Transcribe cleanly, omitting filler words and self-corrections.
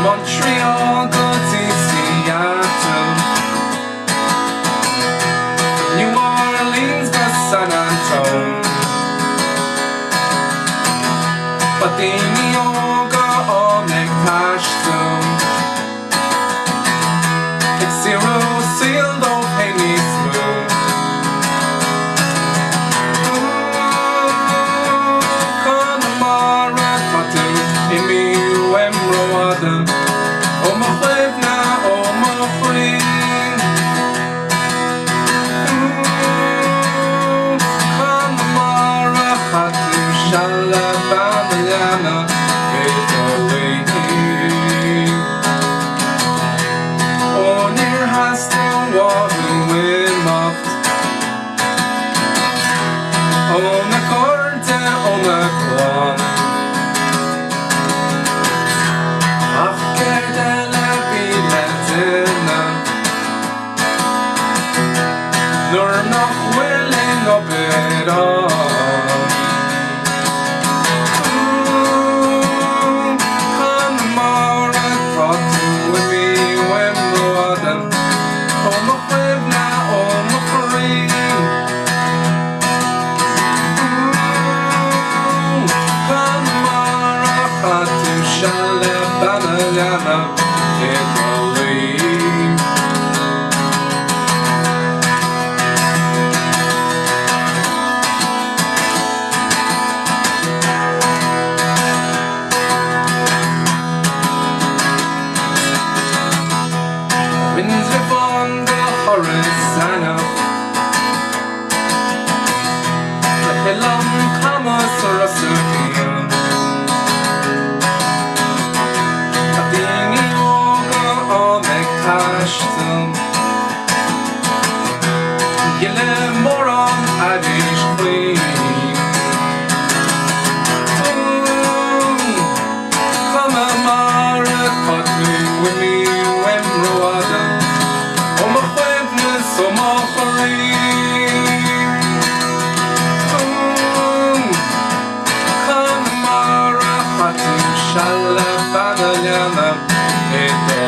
Montreal go to Seattle, New Orleans go San Antonio, but the yoga all make tashtum. It's zero sealed of penny smooth. Connemara Fatu in me Wemroadam. Oh my na oh my friend. Connemara Fatu Shalabama Italy. Oh near has to walk with moth. Oh my corte oh my clan. Nor noch willing of it all. Connemara Fatu with me when Roadam. Oh my friend now, oh my friend. Connemara Fatu Shalabama Italy. Winds rip on the horizon, the Hilam Kamas or a circle. A being yoga on the cashton. Gille moron Adish queen. Connemara Fatu with me when Roadam. Oh my goodness, oh my friend. Connemara Fatu Shalabama Italy.